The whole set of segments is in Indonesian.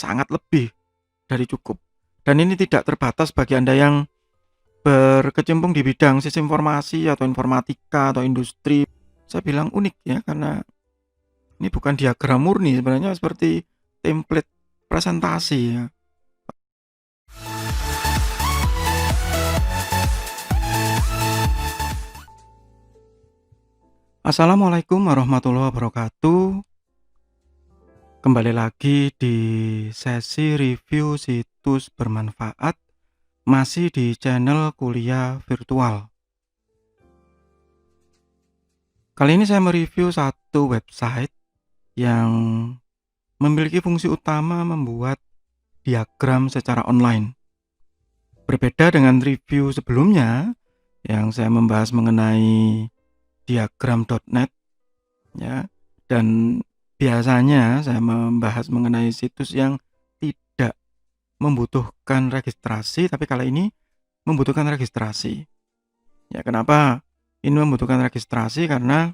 sangat lebih dari cukup. Dan ini tidak terbatas bagi Anda yang berkecimpung di bidang sistem informasi atau informatika atau industri. Saya bilang unik ya, karena ini bukan diagram murni, sebenarnya seperti template presentasi ya. Assalamualaikum warahmatullahi wabarakatuh. Kembali lagi di sesi review situs bermanfaat, masih di channel kuliah virtual. Kali ini saya mereview satu website yang memiliki fungsi utama membuat diagram secara online. Berbeda dengan review sebelumnya yang saya membahas mengenai diagram.net ya, dan biasanya saya membahas mengenai situs yang tidak membutuhkan registrasi, tapi kali ini membutuhkan registrasi. Ya, kenapa ini membutuhkan registrasi? Karena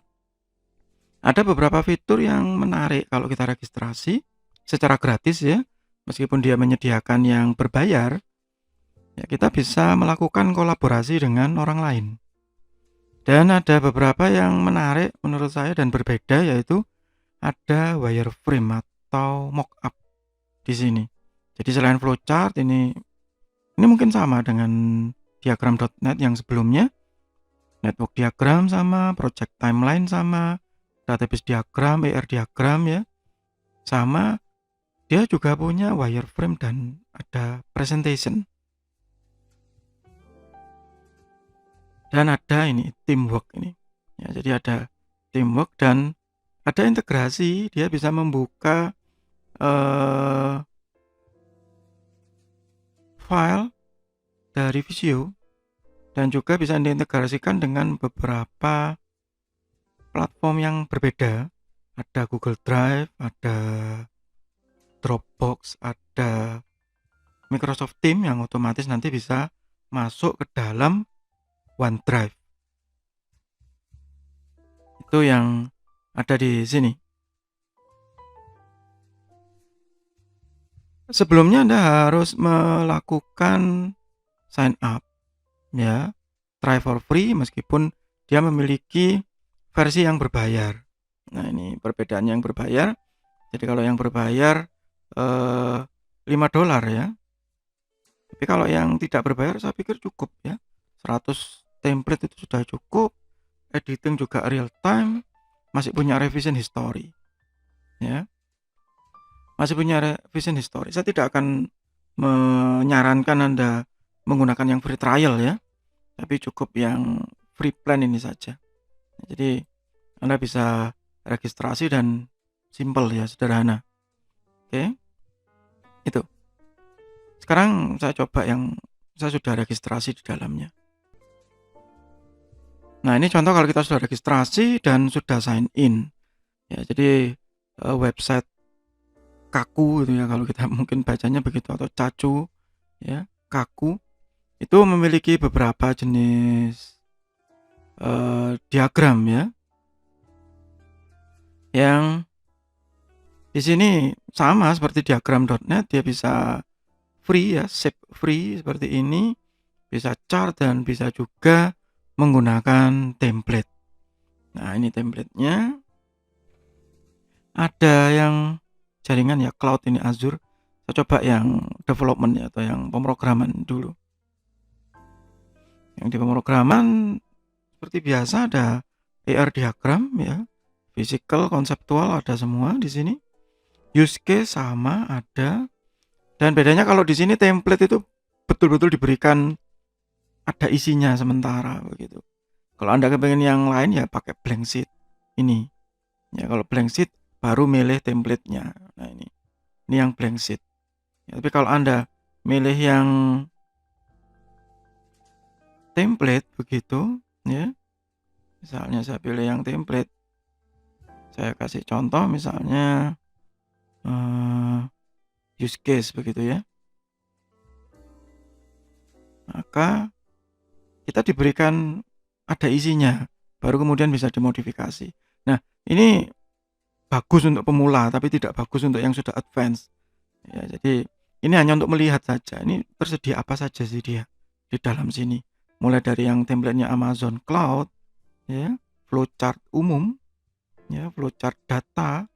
ada beberapa fitur yang menarik kalau kita registrasi secara gratis ya. Meskipun dia menyediakan yang berbayar, ya kita bisa melakukan kolaborasi dengan orang lain. Dan ada beberapa yang menarik menurut saya dan berbeda, yaitu ada wireframe atau mockup di sini. Jadi selain flowchart, ini mungkin sama dengan diagram.net yang sebelumnya. Network diagram sama, project timeline sama, database diagram, ER diagram ya. Sama, dia juga punya wireframe dan ada presentation. Dan ada ini teamwork ini. Ya, jadi ada teamwork dan ada integrasi, dia bisa membuka file dari Visio dan juga bisa diintegrasikan dengan beberapa platform yang berbeda. Ada Google Drive, ada Dropbox, ada Microsoft Teams yang otomatis nanti bisa masuk ke dalam OneDrive. Itu yang ada di sini. Sebelumnya Anda harus melakukan sign up ya, try for free meskipun dia memiliki versi yang berbayar. Nah, ini perbedaannya yang berbayar. Jadi kalau yang berbayar $5 ya. Tapi kalau yang tidak berbayar saya pikir cukup ya. 100 template itu sudah cukup. Editing juga real time, masih punya revision history. Ya. Masih punya revision history. Saya tidak akan menyarankan Anda menggunakan yang free trial ya. Tapi cukup yang free plan ini saja. Jadi Anda bisa registrasi dan simple ya, sederhana. Oke. Itu. Sekarang saya coba yang saya sudah registrasi di dalamnya. Nah, ini contoh kalau kita sudah registrasi dan sudah sign in. Ya, jadi website Kaku itu ya, kalau kita mungkin bacanya begitu, atau Cacu ya, Kaku itu memiliki beberapa jenis diagram ya. Yang di sini sama seperti diagram.net, dia bisa free ya, save free seperti ini, bisa chart dan bisa juga menggunakan template. Nah, ini templatenya. Ada yang jaringan ya, cloud ini Azure. Saya coba yang development ya, atau yang pemrograman dulu. Yang di pemrograman seperti biasa ada ER diagram ya, physical, konseptual ada semua di sini. Use case sama ada. Dan bedanya kalau di sini template itu betul-betul diberikan ada isinya sementara begitu. Kalau Anda kepengen yang lain ya pakai blank sheet ini. Ya, kalau blank sheet baru milih template-nya. Nah, ini yang blank sheet. Ya, tapi kalau Anda milih yang template begitu ya. Misalnya saya pilih yang template. Saya kasih contoh misalnya use case begitu ya. Maka kita diberikan ada isinya, baru kemudian bisa dimodifikasi. Nah, ini bagus untuk pemula tapi tidak bagus untuk yang sudah advance. Ya, jadi ini hanya untuk melihat saja, ini tersedia apa saja sih dia di dalam sini. Mulai dari yang template-nya Amazon Cloud, ya, flowchart umum, ya, flowchart data,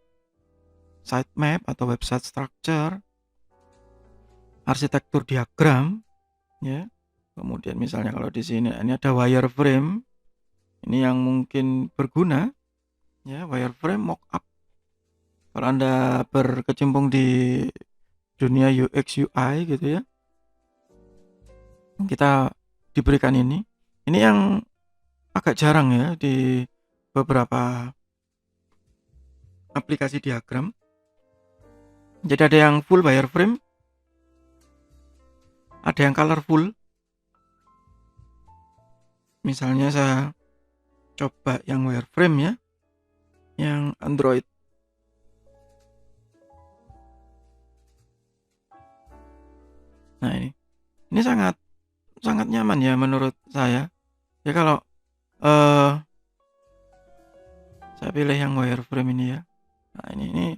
sitemap atau website structure, arsitektur diagram, ya. Kemudian misalnya kalau di sini ini ada wireframe, ini yang mungkin berguna, ya, wireframe mockup. Kalau Anda berkecimpung di dunia UX UI gitu ya, kita diberikan ini. Ini yang agak jarang ya di beberapa aplikasi diagram. Jadi ada yang full wireframe, ada yang colorful. Misalnya saya coba yang wireframe ya, yang Android. Nah ini sangat sangat nyaman ya menurut saya. Ya kalau saya pilih yang wireframe ini ya. Nah ini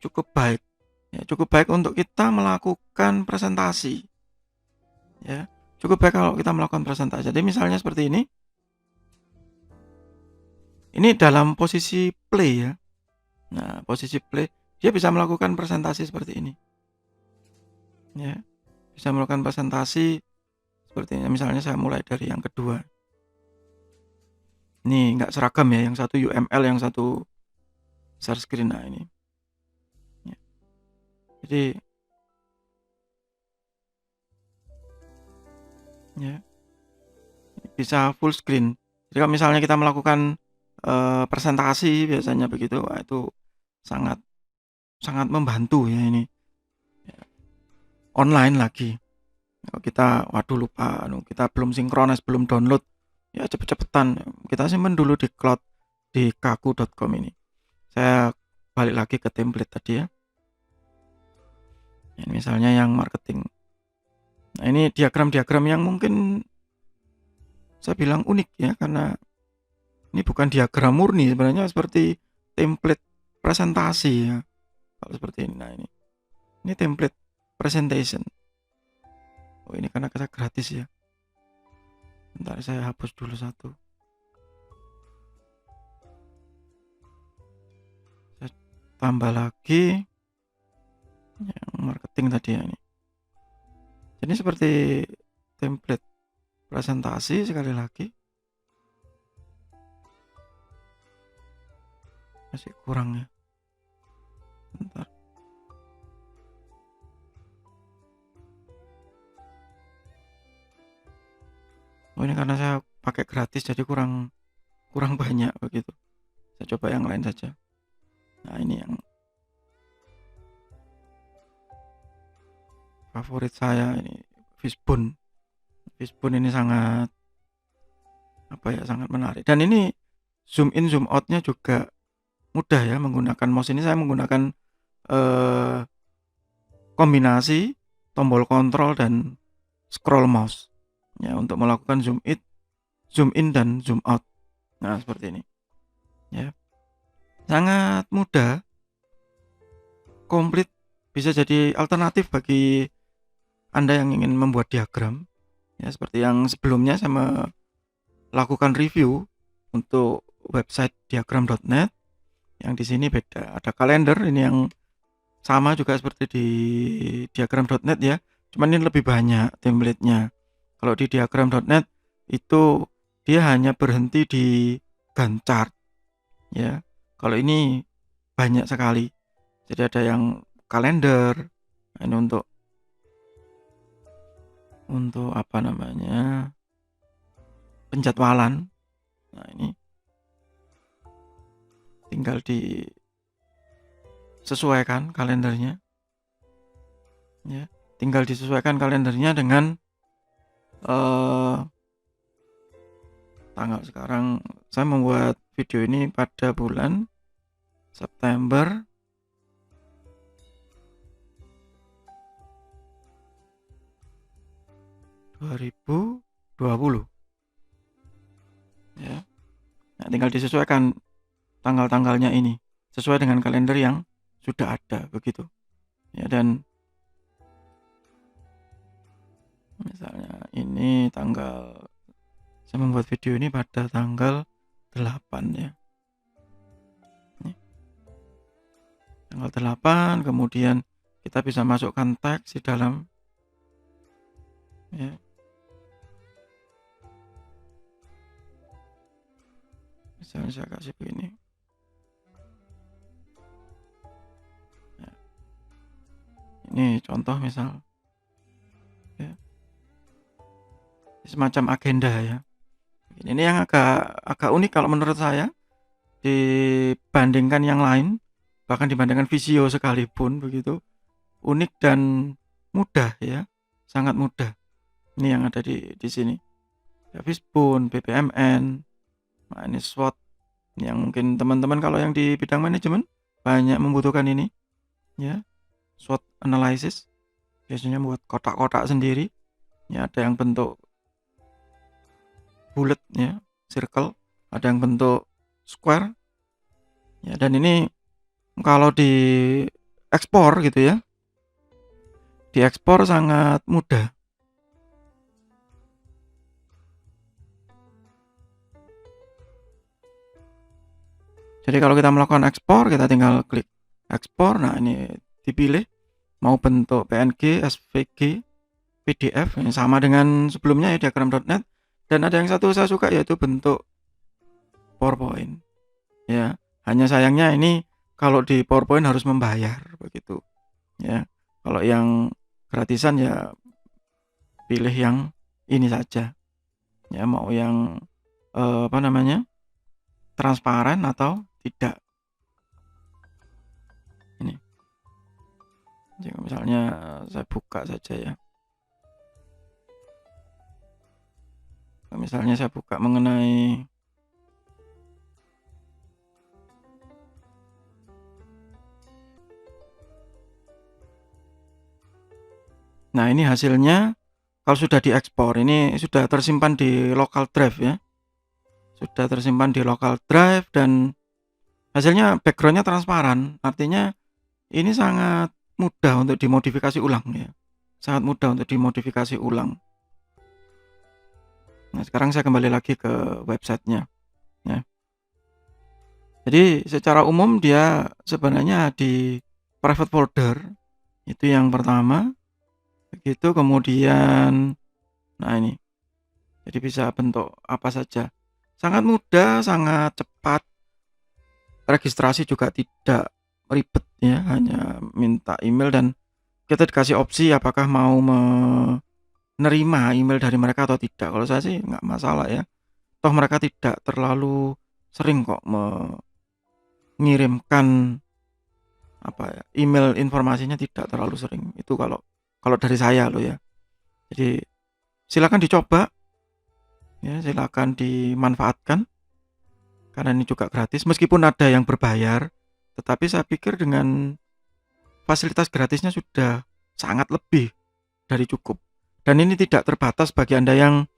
cukup baik. Ya, cukup baik untuk kita melakukan presentasi. Ya, cukup baik kalau kita melakukan presentasi. Jadi misalnya seperti ini. Ini dalam posisi play ya. Nah, posisi play dia bisa melakukan presentasi seperti ini. Ya, bisa melakukan presentasi seperti ini. Misalnya saya mulai dari yang kedua. Ini nggak seragam ya, yang satu UML, yang satu share screen. Nah ini. Ya. Jadi ya bisa full screen. Jadi kalau misalnya kita melakukan presentasi biasanya begitu, wah itu sangat sangat membantu ya ini. Ya. Online lagi. Kalau kita waduh lupa, kita belum sinkronis, belum download, ya cepet-cepetan kita simpan dulu di cloud di kaku.com ini. Saya balik lagi ke template tadi ya. Ini misalnya yang marketing. Nah ini diagram-diagram yang mungkin saya bilang unik ya, karena ini bukan diagram murni, sebenarnya seperti template presentasi ya. Kalau seperti ini, nah ini template presentation. Oh ini karena kita gratis ya. Bentar saya hapus dulu satu. Saya tambah lagi yang marketing tadi ya ini. Jadi seperti template presentasi sekali lagi. Masih kurang ya. Bentar. Oh ini karena saya pakai gratis jadi kurang banyak begitu. Saya coba yang lain saja. Nah ini yang favorit saya ini Fishbone. Fishbone ini sangat sangat menarik. Dan ini zoom in zoom outnya juga mudah ya menggunakan mouse ini. Saya menggunakan kombinasi tombol kontrol dan scroll mouse ya untuk melakukan zoom in dan zoom out. Nah seperti ini ya, sangat mudah, komplit, bisa jadi alternatif bagi Anda yang ingin membuat diagram ya, seperti yang sebelumnya saya melakukan review untuk website diagram.net. Yang di sini beda, ada kalender ini yang sama juga seperti di diagram.net ya, cuman ini lebih banyak template-nya. Kalau di diagram.net itu dia hanya berhenti di Gantt chart ya. Kalau ini banyak sekali. Jadi ada yang kalender, ini untuk apa namanya? Penjadwalan. Nah, ini tinggal disesuaikan kalendernya. Ya, tinggal disesuaikan kalendernya dengan tanggal. Sekarang saya membuat video ini pada bulan September 2020 ya. Nah, tinggal disesuaikan tanggal-tanggalnya ini sesuai dengan kalender yang sudah ada begitu. Ya, dan misalnya ini saya membuat video ini pada tanggal 8 ya. Nih, tanggal 8, kemudian kita bisa masukkan teks di dalam ya. Misalnya saya kasih begini. Ya. Ini contoh misal ya. Semacam agenda ya. Ini yang agak unik kalau menurut saya dibandingkan yang lain, bahkan dibandingkan Visio sekalipun begitu. Unik dan mudah ya. Sangat mudah. Ini yang ada di sini. Ya, Fishbone, BPMN, nah ini SWOT yang mungkin teman-teman kalau yang di bidang manajemen banyak membutuhkan ini ya, SWOT analysis biasanya buat kotak-kotak sendiri ya, ada yang bentuk bulat ya, circle, ada yang bentuk square ya, dan ini kalau di ekspor gitu ya, diekspor sangat mudah. Jadi kalau kita melakukan ekspor, kita tinggal klik ekspor. Nah, ini dipilih mau bentuk PNG, SVG, PDF yang sama dengan sebelumnya ya, diagram.net. Dan ada yang satu saya suka yaitu bentuk PowerPoint. Ya, hanya sayangnya ini kalau di PowerPoint harus membayar begitu. Ya, kalau yang gratisan ya pilih yang ini saja. Ya, mau yang transparan atau tidak. Ini. Jika misalnya saya buka saja ya. Misalnya saya buka mengenai nah, ini hasilnya kalau sudah diekspor, ini sudah tersimpan di local drive ya. Sudah tersimpan di local drive dan hasilnya backgroundnya transparan. Artinya ini sangat mudah untuk dimodifikasi ulang ya. Sangat mudah untuk dimodifikasi ulang. Nah, sekarang saya kembali lagi ke websitenya ya. Jadi secara umum dia sebenarnya di private folder, itu yang pertama. Begitu, kemudian nah ini. Jadi bisa bentuk apa saja. Sangat mudah, sangat cepat. Registrasi juga tidak ribet ya, hanya minta email dan kita dikasih opsi apakah mau menerima email dari mereka atau tidak. Kalau saya sih nggak masalah ya. Toh mereka tidak terlalu sering kok mengirimkan email, informasinya tidak terlalu sering. Itu kalau dari saya loh ya. Jadi silakan dicoba ya, silakan dimanfaatkan karena ini juga gratis meskipun ada yang berbayar, tetapi saya pikir dengan fasilitas gratisnya sudah sangat lebih dari cukup. Dan ini tidak terbatas bagi Anda yang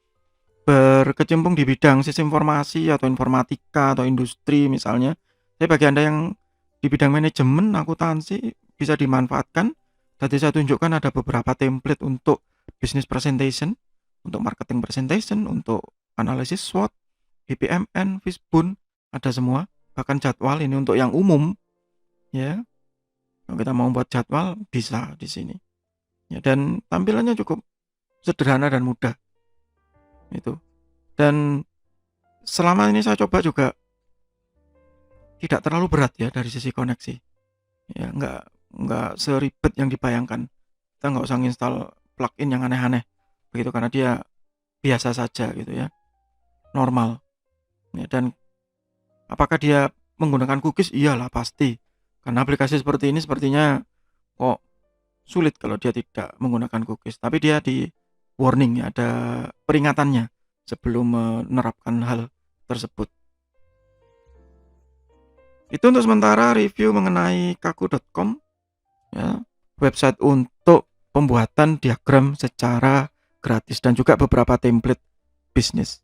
berkecimpung di bidang sistem informasi atau informatika atau industri misalnya. Tapi bagi Anda yang di bidang manajemen, akuntansi bisa dimanfaatkan. Tadi saya tunjukkan ada beberapa template untuk business presentation, untuk marketing presentation, untuk analisis SWOT, BPMN, Fishbone, ada semua. Bahkan jadwal ini untuk yang umum ya. Kalau kita mau buat jadwal bisa di sini. Ya, dan tampilannya cukup sederhana dan mudah. Itu. Dan selama ini saya coba juga tidak terlalu berat ya dari sisi koneksi. Ya, enggak seribet yang dibayangkan. Kita enggak usah install plugin yang aneh-aneh. Begitu, karena dia biasa saja gitu ya. Normal. Ya, dan apakah dia menggunakan cookies? Iyalah pasti. Karena aplikasi seperti ini sepertinya kok sulit kalau dia tidak menggunakan cookies. Tapi dia di warning ya, ada peringatannya sebelum menerapkan hal tersebut. Itu untuk sementara review mengenai kaku.com ya, website untuk pembuatan diagram secara gratis dan juga beberapa template bisnis.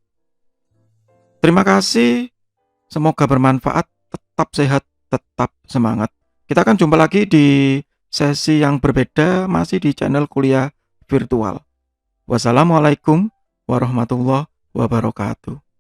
Terima kasih, semoga bermanfaat, tetap sehat, tetap semangat. Kita akan jumpa lagi di sesi yang berbeda masih di channel kuliah virtual. Wassalamualaikum warahmatullahi wabarakatuh.